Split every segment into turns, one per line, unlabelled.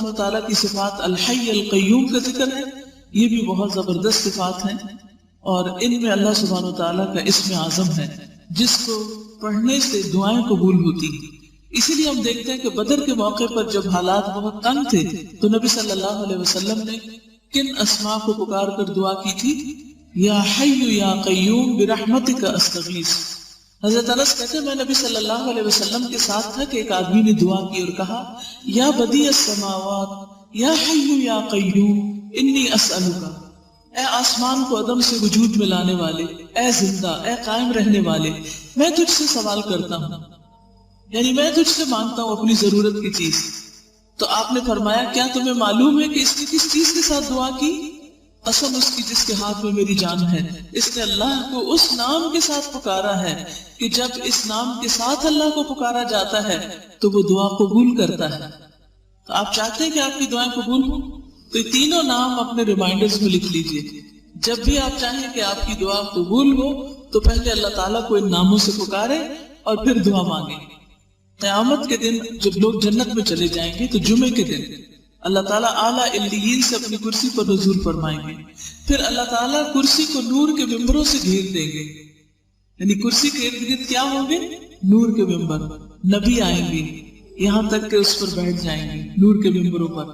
سبحانہ وتعالیٰ کی صفات الحی القیوم کا ذکر ہے، یہ بھی بہت زبردست صفات ہیں، اور ان میں اللہ سبحانہ وتعالیٰ کا اسم اعظم ہے جس کو پڑھنے سے دعائیں قبول ہوتی ہیں۔ اسی لیے ہم دیکھتے ہیں کہ بدر کے موقع پر جب حالات بہت تنگ تھے تو نبی صلی اللہ علیہ وسلم نے کن اسماء کو پکار کر دعا کی تھی؟ یا حی یا قیوم برحمتک استغیث۔ حضرت انس کہتے ہیں میں نبی صلی اللہ علیہ وسلم کے ساتھ تھا کہ ایک آدمی نے دعا کی اور کہا یا بدیع السماوات یا حی یا قیوم انی اسألک، اے آسمان کو عدم سے وجود میں لانے والے، اے زندہ، اے قائم رہنے والے، میں تجھ سے سوال کرتا ہوں، یعنی میں تجھ سے مانگتا ہوں اپنی ضرورت کی چیز۔ تو آپ نے فرمایا کیا تمہیں معلوم ہے کہ اس نے کس چیز کے ساتھ دعا کی؟ قسم اس کی جس کے ہاتھ میں میری جان ہے، اس نے اللہ کو اس نام کے ساتھ پکارا ہے کہ جب اس نام کے ساتھ اللہ کو پکارا جاتا ہے تو وہ دعا قبول کرتا ہے۔ تو آپ چاہتے ہیں کہ آپ کی دعائیں قبول ہوں تو یہ تینوں نام اپنے ریمائنڈرز میں لکھ لیجئے۔ جب بھی آپ چاہیں کہ آپ کی دعا قبول ہو تو پہلے اللہ تعالیٰ کو ان ناموں سے پکاریں اور پھر دعا مانگیں۔ قیامت کے دن جب لوگ جنت میں چلے جائیں گے تو جمعے کے دن اللہ تعالیٰ اعلیٰ علیین سے اپنی کرسی پر نزول فرمائیں گے، پھر اللہ تعالیٰ کرسی کو نور کے ممبروں سے گھیر دیں گے، یعنی کرسی کے ارد گرد کیا ہوں گے؟ نور کے ممبر، نبی آئیں گے یہاں تک کہ اس پر بیٹھ جائیں گے نور کے ممبروں پر،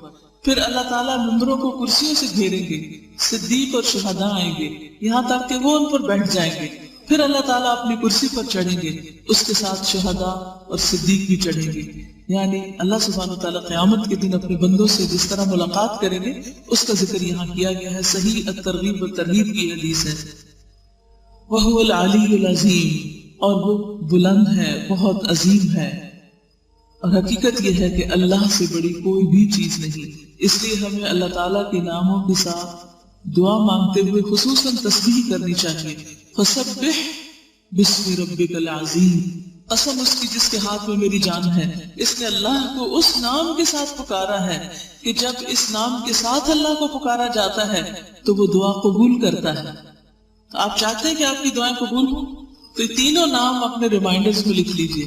پھر اللہ تعالیٰ ممبروں کو کرسیوں سے گھیریں گے، صدیق اور شہداء آئیں گے یہاں تک کہ وہ ان پر بیٹھ جائیں گے، پھر اللہ تعالیٰ اپنی کرسی پر چڑھیں گے، اس کے ساتھ شہداء اور صدیق بھی چڑھیں گے۔ یعنی اللہ سبحانہ وتعالیٰ قیامت کے دن اپنے بندوں سے جس طرح ملاقات کریں گے اس کا ذکر یہاں کیا گیا ہے، صحیح الترغیب و ترہیب کی حدیث ہے۔ وَهُوَ الْعَلِيُّ الْعَظِيمُ، اور وہ بلند ہے، بہت عظیم ہے، اور حقیقت یہ ہے کہ اللہ سے بڑی کوئی بھی چیز نہیں، اس لیے ہمیں اللہ تعالیٰ کے ناموں کے ساتھ دعا مانگتے ہوئے خصوصاً تسبیح کرنی چاہیے۔ فَسَبِّحْ بِاسْمِ رَبِّكَ الْعَظِيمِ، قسم اس کی جس کے ہاتھ میں میری جان ہے، اس نے اللہ کو اس نام کے ساتھ پکارا ہے کہ جب اس نام کے ساتھ اللہ کو پکارا جاتا ہے تو وہ دعا قبول کرتا ہے۔ تو آپ چاہتے ہیں کہ آپ کی دعائیں قبول ہوں تو یہ تینوں نام اپنے ریمائنڈرز میں لکھ لیجئے۔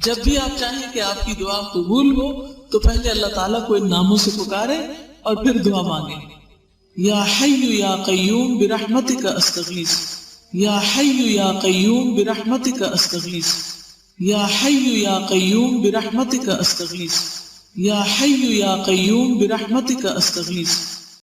جب بھی آپ چاہیں کہ آپ کی دعا قبول ہو تو پہلے اللہ تعالیٰ کو ان ناموں سے پکاریں اور پھر دعا مانگیں۔ یا حی یا قیوم برحمتک استغیث، یا حی یا قیوم برحمتک استغیث، یا حی یا قیوم برحمتک استغیث، یا حی یا قیوم برحمتک استغیث۔